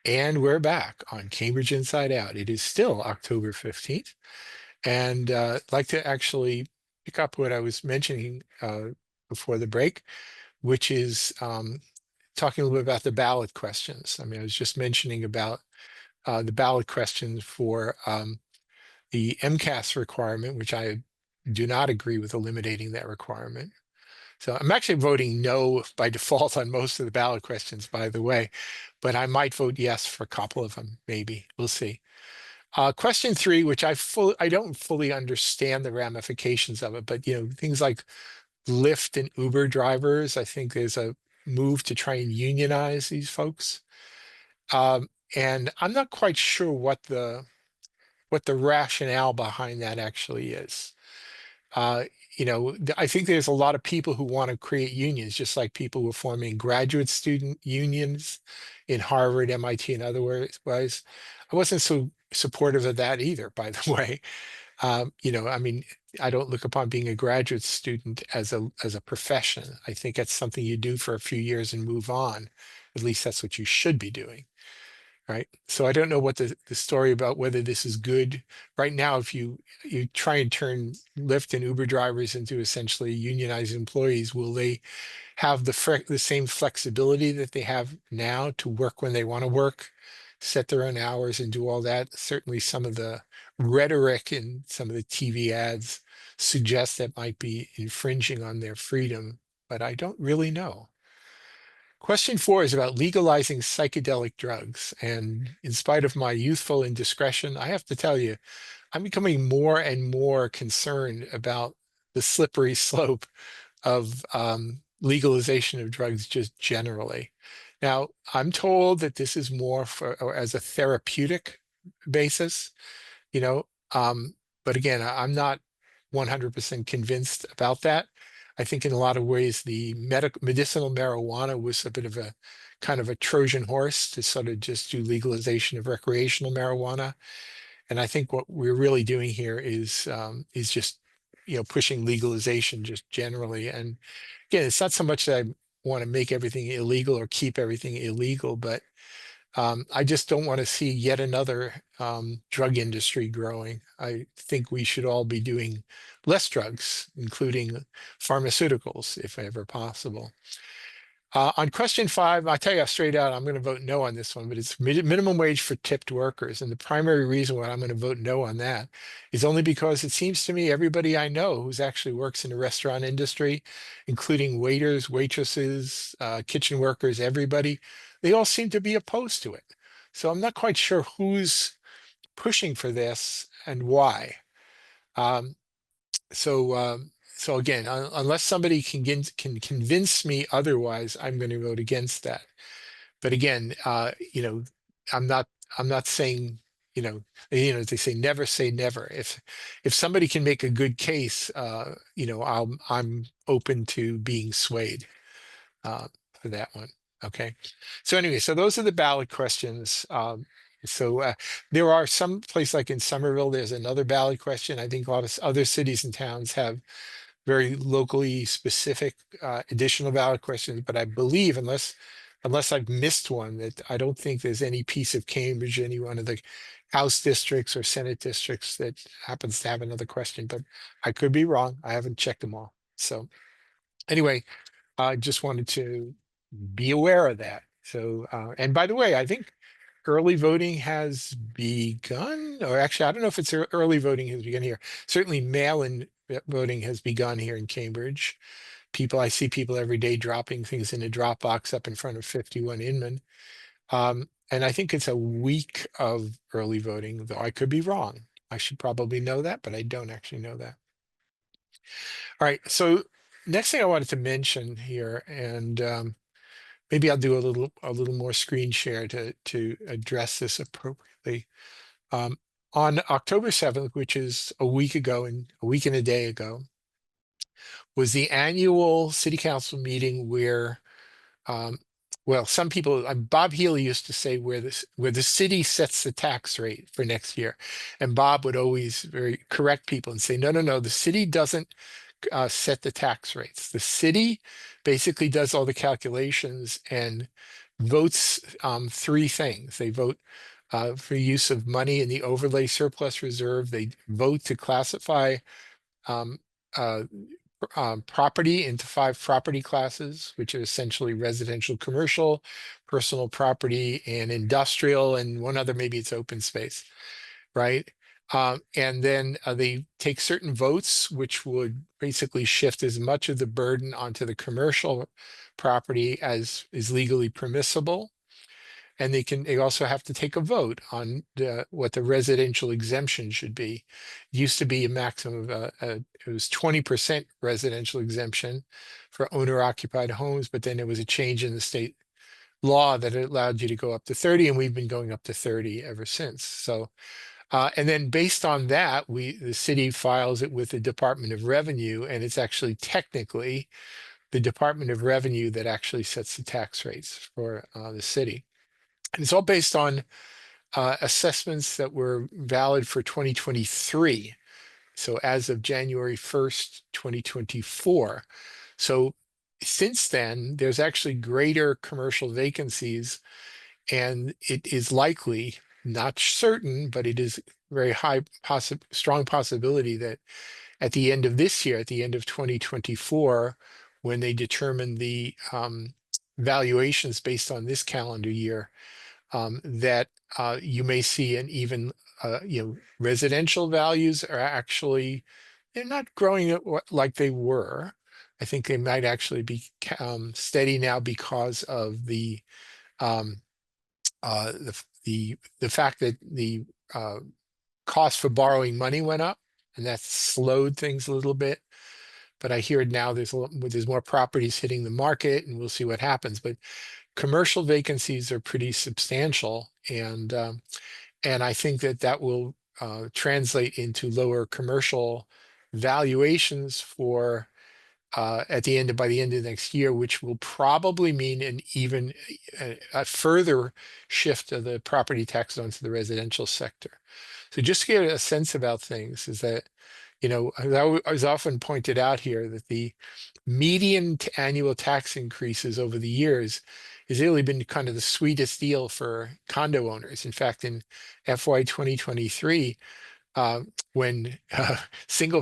And we're back on Cambridge Inside Out. It is still October 15th. And I'd like to actually pick up what I was mentioning before the break, which is talking a little bit about the ballot questions. I mean, I was just mentioning about the ballot questions for the MCAS requirement, which I do not agree with eliminating that requirement. So I'm actually voting no by default on most of the ballot questions, by the way, but I might vote yes for a couple of them, maybe. We'll see. Question 3, which I don't fully understand the ramifications of it, but things like Lyft and Uber drivers, I think there's a move to try and unionize these folks. And I'm not quite sure what the rationale behind that actually is. Uh, I think there's a lot of people who want to create unions, just like people were forming graduate student unions in Harvard, MIT, and other ways. I wasn't so supportive of that either, by the way. I mean, I don't look upon being a graduate student as a profession. I think that's something you do for a few years and move on. At least that's what you should be doing. Right. So I don't know what the story about whether this is good. Right now, if you try and turn Lyft and Uber drivers into essentially unionized employees, will they have the same flexibility that they have now to work when they want to work, set their own hours and do all that? Certainly some of the rhetoric in some of the TV ads suggest that might be infringing on their freedom, but I don't really know. Question 4 is about legalizing psychedelic drugs. And in spite of my youthful indiscretion, I have to tell you, I'm becoming more and more concerned about the slippery slope of legalization of drugs just generally. Now, I'm told that this is more for or as a therapeutic basis, you know, but again, I'm not 100% convinced about that. I think in a lot of ways, the medicinal marijuana was a bit of a kind of a Trojan horse to sort of just do legalization of recreational marijuana. And I think what we're really doing here is just pushing legalization just generally. And again, it's not so much that I want to make everything illegal or keep everything illegal, but I just don't want to see yet another drug industry growing. I think we should all be doing less drugs, including pharmaceuticals, if ever possible. On question 5, I'll tell you straight out, I'm going to vote no on this one, but it's minimum wage for tipped workers. And the primary reason why I'm going to vote no on that is only because it seems to me everybody I know who's actually works in the restaurant industry, including waiters, waitresses, kitchen workers, everybody, they all seem to be opposed to it. So I'm not quite sure who's pushing for this and why. Um, so again, unless somebody can convince me otherwise, I'm going to vote against that. But again, I'm not I'm not saying, they say never. If somebody can make a good case, I'm open to being swayed for that one. Okay. So anyway, so those are the ballot questions. So there are some place like in Somerville, there's another ballot question. I think a lot of other cities and towns have very locally specific additional ballot questions, but I believe unless I've missed one, that I don't think there's any piece of Cambridge, any one of the House districts or Senate districts that happens to have another question, but I could be wrong. I haven't checked them all. So anyway, I just wanted to be aware of that. So, and by the way, I think early voting has begun, or actually, I don't know if it's early voting has begun here. Certainly, mail-in voting has begun here in Cambridge. I see people every day dropping things in a Dropbox up in front of 51 Inman. And I think it's a week of early voting, though I could be wrong. I should probably know that, but I don't actually know that. All right, so next thing I wanted to mention here, and maybe I'll do a little more screen share to address this appropriately. Um, on October 7th, which is a week ago and a week and a day ago, was the annual city council meeting where, well, some people, Bob Healy used to say where the city sets the tax rate for next year. And Bob would always very correct people and say, no, no, no, the city doesn't set the tax rates. The city basically does all the calculations and votes three things. They vote for use of money in the overlay surplus reserve. They vote to classify um, uh, property into 5 property classes, which are essentially residential, commercial, personal property, and industrial, and one other, maybe it's open space, right? And then they take certain votes, which would basically shift as much of the burden onto the commercial property as is legally permissible. And they also have to take a vote on what the residential exemption should be. It used to be a maximum of it was 20% residential exemption for owner occupied homes, but then there was a change in the state law that it allowed you to go up to 30, and we've been going up to 30 ever since. So and then based on that, the city files it with the Department of Revenue, and it's actually technically the Department of Revenue that actually sets the tax rates for the city. And it's all based on assessments that were valid for 2023. So as of January 1st, 2024. So since then, there's actually greater commercial vacancies, and it is likely, not certain, but it is very strong possibility that at the end of this year, at the end of 2024, when they determine the valuations based on this calendar year, that you may see an even, residential values are actually, they're not growing like they were. I think they might actually be steady now because of um, the fact that the cost for borrowing money went up, and that slowed things a little bit. But I hear now there's more properties hitting the market, and we'll see what happens. But commercial vacancies are pretty substantial, and I think that will translate into lower commercial valuations for by the end of next year, which will probably mean an even a further shift of the property tax onto the residential sector. So just to get a sense about things is that, I was often pointed out here that the median annual tax increases over the years has really been kind of the sweetest deal for condo owners. In fact, in FY 2023, when single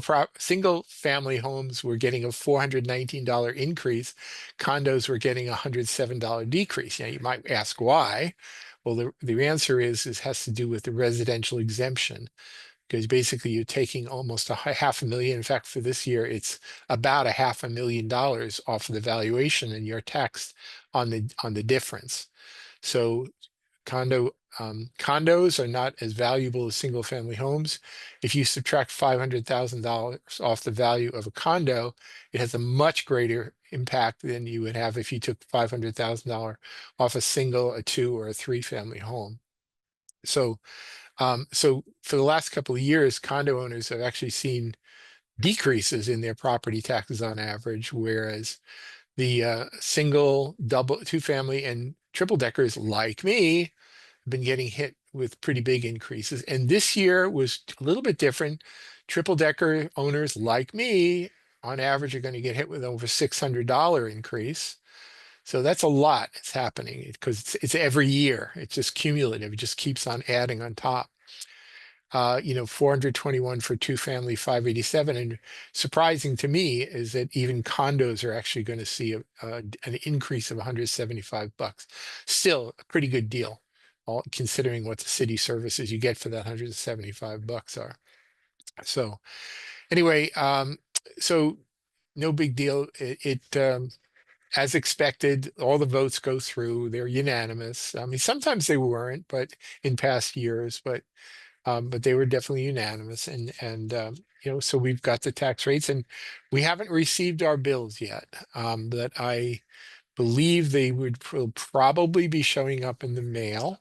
family homes were getting a $419 increase, condos were getting a $107 decrease. You might ask why. Well, the answer is it has to do with the residential exemption, because basically you're taking almost half a million. In fact, for this year, it's about a $500,000 off of the valuation, and you're taxed on the difference. So condos are not as valuable as single family homes. If you subtract $500,000 off the value of a condo, it has a much greater impact than you would have if you took $500,000 off a single, a two, or a three family home. So for the last couple of years, condo owners have actually seen decreases in their property taxes on average, whereas the single, double, two family, and triple deckers like me have been getting hit with pretty big increases. And this year was a little bit different. Triple decker owners like me, on average, are going to get hit with over $600 increase. So that's a lot that's happening because it's every year. It's just cumulative. It just keeps on adding on top. 421 for two family, 587. And surprising to me is that even condos are actually going to see an increase of $175. Still a pretty good deal, all considering what the city services you get for that $175 are. So anyway, so no big deal. As expected, all the votes go through. They're unanimous. I mean, sometimes they weren't, but in past years, but they were definitely unanimous. And so we've got the tax rates, and we haven't received our bills yet. But I believe they will probably be showing up in the mail.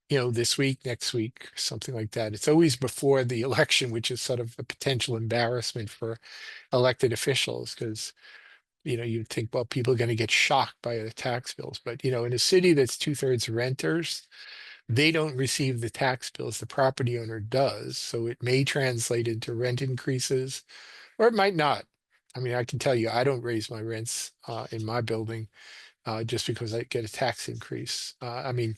This week, next week, something like that. It's always before the election, which is sort of a potential embarrassment for elected officials, because you'd think, well, people are going to get shocked by the tax bills. But in a city that's 2/3 renters, they don't receive the tax bills, the property owner does. So it may translate into rent increases, or it might not. I mean, I can tell you, I don't raise my rents in my building just because I get a tax increase. I mean,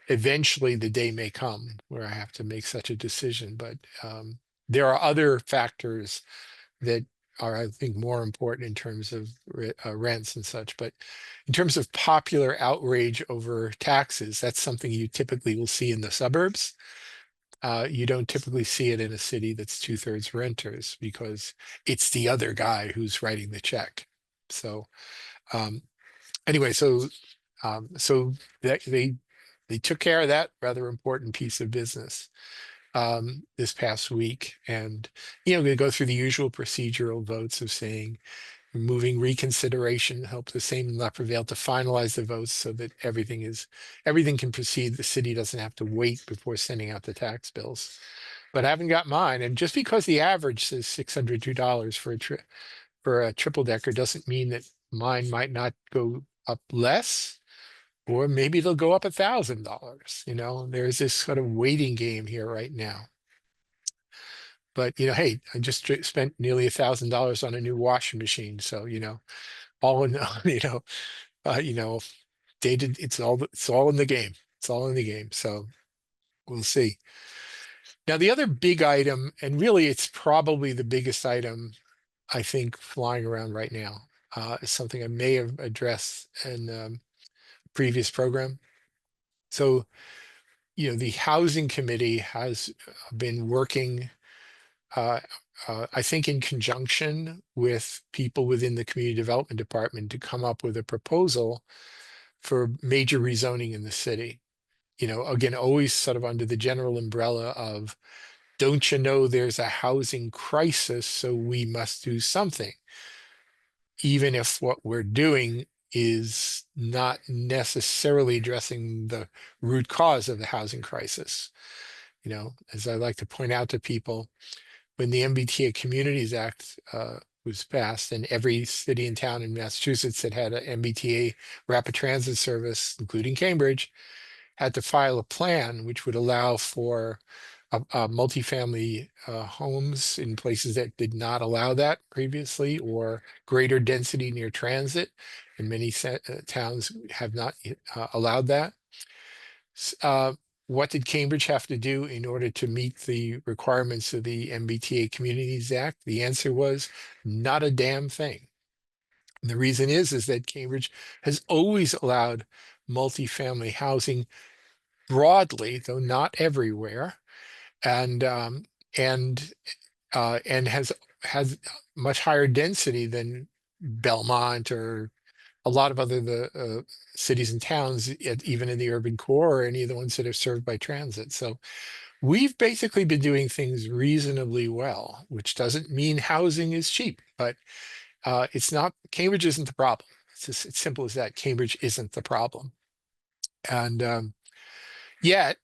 eventually the day may come where I have to make such a decision, but there are other factors that are, I think, more important in terms of rents and such. But in terms of popular outrage over taxes, that's something you typically will see in the suburbs. You don't typically see it in a city that's 2/3 renters because it's the other guy who's writing the check. So um, anyway, so they took care of that rather important piece of business this past week, and going to go through the usual procedural votes of saying moving reconsideration, help the same not prevail to finalize the votes so that everything can proceed. The city doesn't have to wait before sending out the tax bills. But I haven't got mine, and just because the average says $602 for a triple decker doesn't mean that mine might not go up less, or maybe they'll go up $1,000. There's this sort of waiting game here right now. But hey, I just spent nearly $1,000 on a new washing machine, so all in you know, dated. It's all in the game. It's all in the game. So we'll see. Now, the other big item, and really it's probably the biggest item I think flying around right now, is something I may have addressed in previous program. So, the housing committee has been working, uh, I think, in conjunction with people within the community development department to come up with a proposal for major rezoning in the city. Again, always sort of under the general umbrella of, don't you know there's a housing crisis, so we must do something, even if what we're doing is not necessarily addressing the root cause of the housing crisis. As I like to point out to people, when the MBTA Communities Act was passed, and every city and town in Massachusetts that had an MBTA rapid transit service, including Cambridge, had to file a plan which would allow for multifamily homes in places that did not allow that previously, or greater density near transit, and many towns have not allowed that. What did Cambridge have to do in order to meet the requirements of the MBTA Communities Act? The answer was not a damn thing. And the reason is that Cambridge has always allowed multifamily housing broadly, though not everywhere, and has much higher density than Belmont or a lot of other the cities and towns, even in the urban core, or any of the ones that are served by transit. So we've basically been doing things reasonably well, which doesn't mean housing is cheap, but it's not. Cambridge isn't the problem. It's simple as that. Cambridge isn't the problem, and yet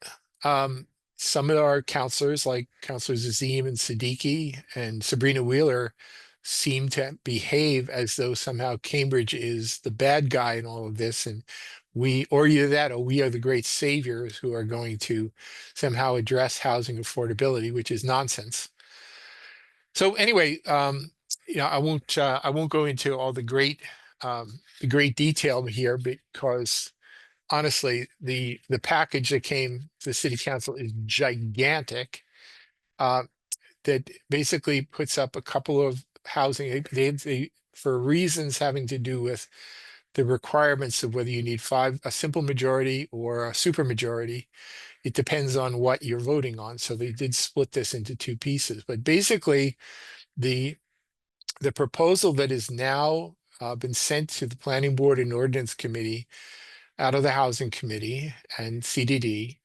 some of our counselors, like Counselors Azim and Siddiqui and Sabrina Wheeler, seem to behave as though somehow Cambridge is the bad guy in all of this, and or either that, or we are the great saviors who are going to somehow address housing affordability, which is nonsense. So anyway, I won't go into all the great detail here, because honestly, the package that came to the city council is gigantic. That basically puts up a couple of housing, for reasons having to do with the requirements of whether you need a simple majority or a super majority. It depends on what you're voting on. So they did split this into two pieces. But basically, the proposal that is now been sent to the Planning Board and Ordinance Committee out of the Housing Committee and CDD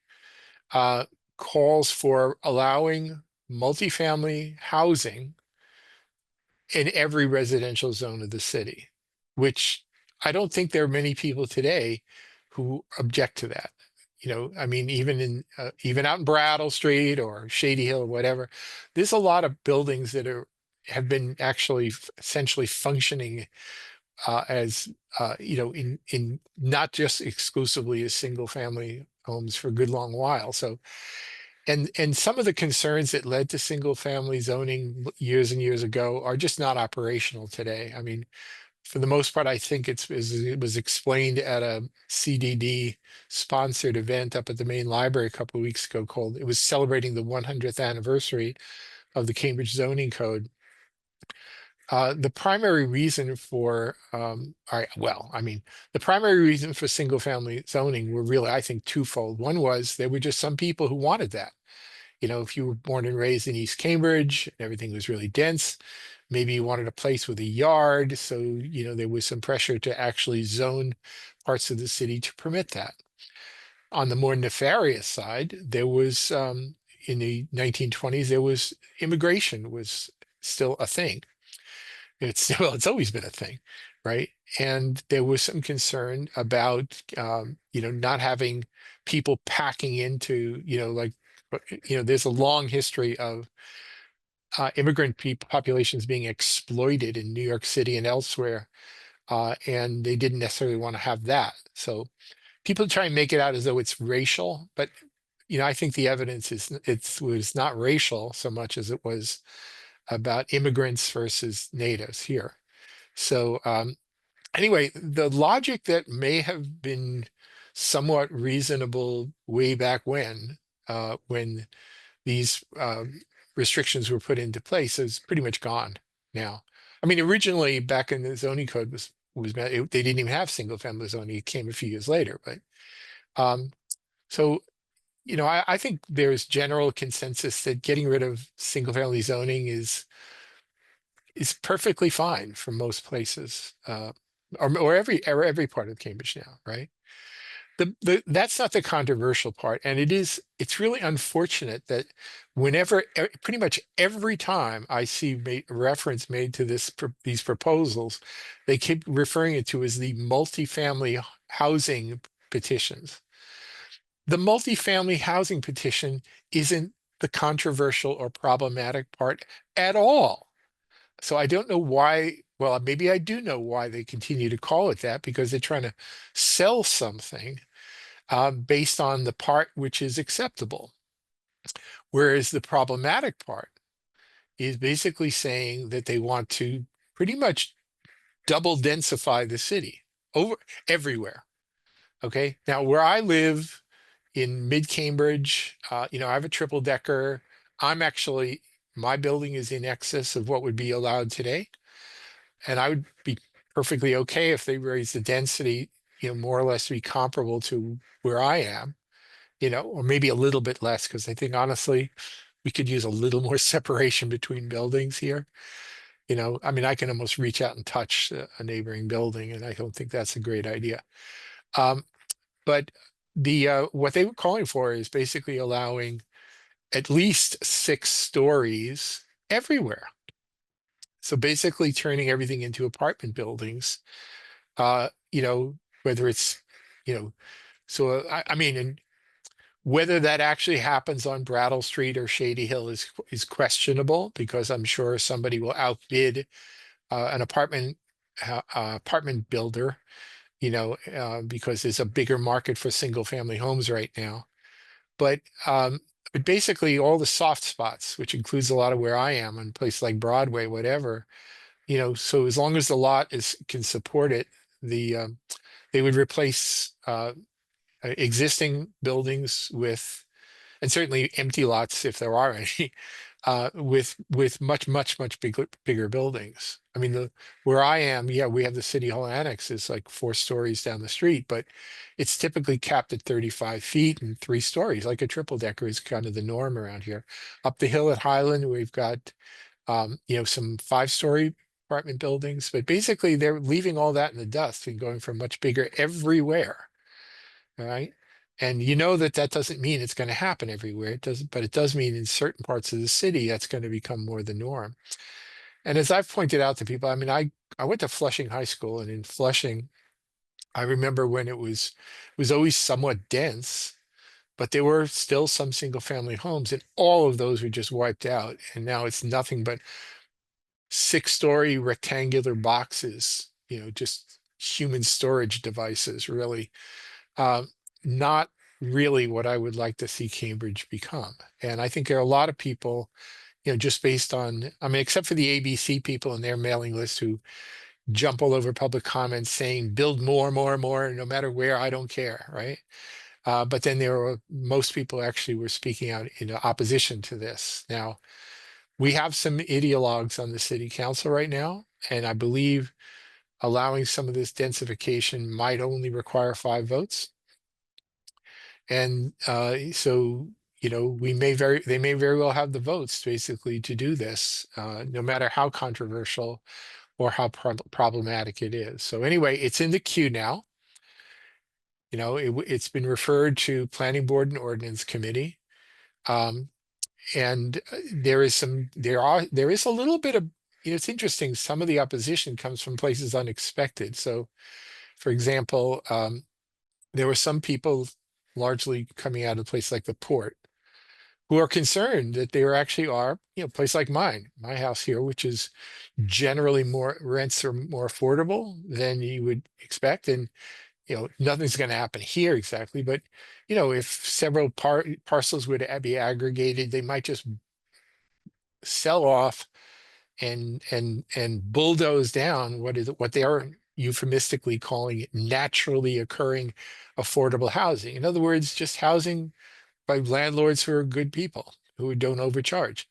calls for allowing multifamily housing in every residential zone of the city, which I don't think there are many people today who object to that. I mean, even out in Brattle Street or Shady Hill or whatever, there's a lot of buildings that have been actually essentially functioning as in not just exclusively as single family homes for a good long while. So and some of the concerns that led to single family zoning years and years ago are just not operational today. I mean, for the most part, I think it was explained at a CDD sponsored event up at the main library a couple of weeks ago called, it was celebrating the 100th anniversary of the Cambridge zoning code. The primary reason for, all right, well, I mean, the primary reason for single family zoning were really, I think, twofold. One was there were just some people who wanted that. You know, if you were born and raised in East Cambridge, and everything was really dense, maybe you wanted a place with a yard. So, you know, there was some pressure to actually zone parts of the city to permit that. On the more nefarious side, there was, in the 1920s, there was immigration was still a thing. It's well, it's always been a thing, right? And there was some concern about, you know, not having people packing into, you know, like, you know, there's a long history of immigrant populations being exploited in New York City and elsewhere, and they didn't necessarily want to have that. So people try and make it out as though it's racial, but you know, I think the evidence is it was not racial so much as it was about immigrants versus natives here. So anyway, the logic that may have been somewhat reasonable way back when these restrictions were put into place is pretty much gone now. I mean, originally back in the zoning code they didn't even have single family zoning. It came a few years later, but um, so you know, I think there's general consensus that getting rid of single family zoning is perfectly fine for most places, or every part of Cambridge now, right? That's not the controversial part, and it's really unfortunate that pretty much every time I see reference made to these proposals, they keep referring it to as the multifamily housing petitions. The multifamily housing petition isn't the controversial or problematic part at all. So I don't know why, well, maybe I do know why they continue to call it that, because they're trying to sell something based on the part which is acceptable. Whereas the problematic part is basically saying that they want to pretty much double densify the city over everywhere. Okay. Now, where I live in mid Cambridge, you know, I have a triple decker. My building is in excess of what would be allowed today. And I would be perfectly okay if they raise the density, you know, more or less to be comparable to where I am, you know, or maybe a little bit less, because I think honestly, we could use a little more separation between buildings here. You know, I mean, I can almost reach out and touch a neighboring building, and I don't think that's a great idea. Um, but the what they were calling for is basically allowing at least 6 stories everywhere. So basically turning everything into apartment buildings, you know, whether it's, you know, so I mean, and whether that actually happens on Brattle Street or Shady Hill is questionable, because I'm sure somebody will outbid an apartment builder, you know, because there's a bigger market for single family homes right now. But basically all the soft spots, which includes a lot of where I am, in places like Broadway, whatever, you know, so as long as the lot can support it, they would replace existing buildings with, and certainly empty lots if there are any, with much bigger buildings. I mean, where I am, yeah, we have the City Hall Annex is like 4 stories down the street, but it's typically capped at 35 feet and 3 stories, like a triple decker is kind of the norm around here. Up the hill at Highland, we've got you know, some 5-story apartment buildings, but basically they're leaving all that in the dust and going for much bigger everywhere. All right. And you know that that doesn't mean it's going to happen everywhere. It doesn't, but it does mean in certain parts of the city that's going to become more the norm. And as I've pointed out to people, I mean, I went to Flushing High School, and in Flushing, I remember when it was always somewhat dense, but there were still some single family homes, and all of those were just wiped out. And now it's nothing but 6-story rectangular boxes, you know, just human storage devices, really. Um, Not really what I would like to see Cambridge become. And I think there are a lot of people, you know, just based on, I mean, except for the ABC people and their mailing list who, jump all over public comments saying build more, more, more, no matter where, I don't care, right? But then most people actually were speaking out in opposition to this. Now, we have some ideologues on the city council right now, and I believe allowing some of this densification might only require 5 votes. And so, they may very well have the votes basically to do this, no matter how controversial or how problematic it is. So anyway, it's in the queue now. It's been referred to Planning Board and Ordinance Committee. And there is a little bit of, it's interesting. Some of the opposition comes from places unexpected. So for example, there were some people largely coming out of a place like the Port who are concerned that there actually are, a place like my house here, which is generally more rents are more affordable than you would expect. And, nothing's going to happen here exactly, but, if several parcels were to be aggregated, they might just sell off and bulldoze down what they are euphemistically calling naturally occurring affordable housing. In other words, just housing by landlords who are good people who don't overcharge.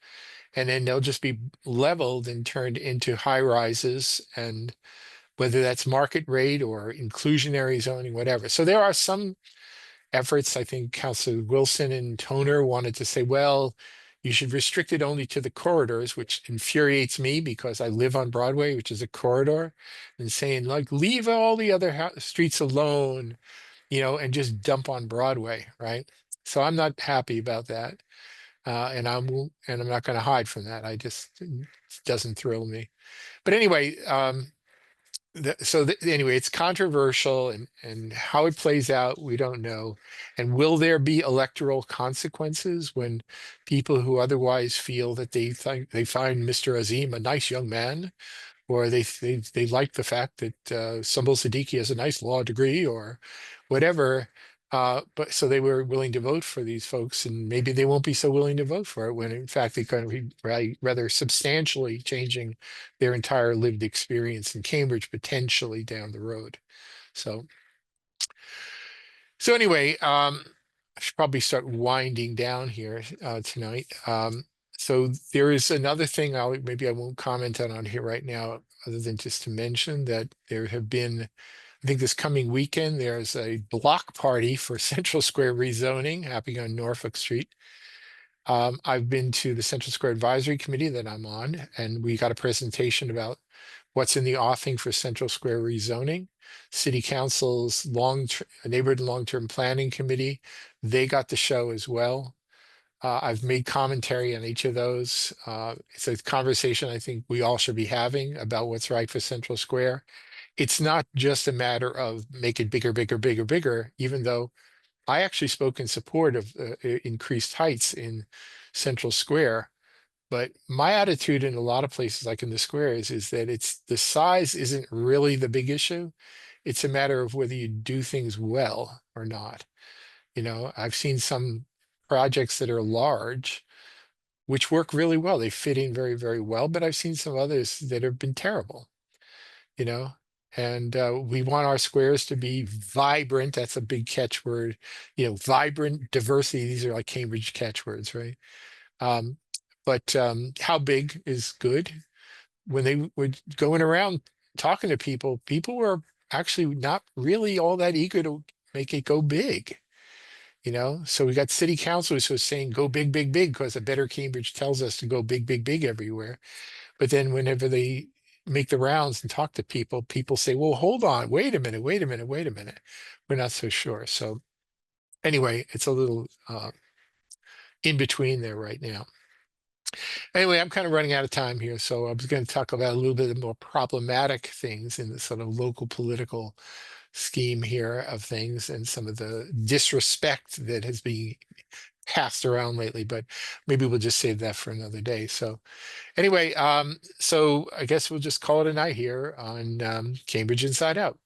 And then they'll just be leveled and turned into high rises, and whether that's market rate or inclusionary zoning, whatever. So there are some efforts. I think Councilor Wilson and Toner wanted to say, well, you should restrict it only to the corridors, which infuriates me because I live on Broadway, which is a corridor, and saying like, leave all the other streets alone, and just dump on Broadway, right? So I'm not happy about that. And I'm not going to hide from that. It doesn't thrill me. But anyway, anyway, it's controversial, and how it plays out, we don't know. And will there be electoral consequences when people who otherwise feel that they find Mr. Azim a nice young man, or they like the fact that Sumbul Siddiqui has a nice law degree or whatever, but so they were willing to vote for these folks, and maybe they won't be so willing to vote for it when in fact they're going to be rather substantially changing their entire lived experience in Cambridge potentially down the road. So anyway, I should probably start winding down here tonight. So there is another thing maybe I won't comment on here right now, other than just to mention that there have been, I think this coming weekend, there's a block party for Central Square rezoning happening on Norfolk Street. I've been to the Central Square Advisory Committee that I'm on, and we got a presentation about what's in the offing for Central Square rezoning. City Council's Neighborhood and Long-Term Planning Committee, they got the show as well. I've made commentary on each of those. It's a conversation I think we all should be having about what's right for Central Square. It's not just a matter of make it bigger, bigger, bigger, bigger, even though I actually spoke in support of increased heights in Central Square. But my attitude in a lot of places, like in the squares, is that the size isn't really the big issue. It's a matter of whether you do things well or not. I've seen some projects that are large, which work really well. They fit in very, very well, but I've seen some others that have been terrible, you know, and we want our squares to be vibrant. That's a big catchword, vibrant, diversity. These are like Cambridge catchwords, right? Um, but how big is good? When they were going around talking to people, people were actually not really all that eager to make it go big. So we got city councilors who are saying go big, big, big, because a better Cambridge tells us to go big, big, big everywhere. But then whenever they make the rounds and talk to people, people say, well, hold on, wait a minute, wait a minute, wait a minute. We're not so sure. So anyway, it's a little in between there right now. Anyway, I'm kind of running out of time here. So I was going to talk about a little bit more problematic things in the sort of local political scheme here of things and some of the disrespect that has been passed around lately, but maybe we'll just save that for another day. So anyway, so I guess we'll just call it a night here on Cambridge Inside Out.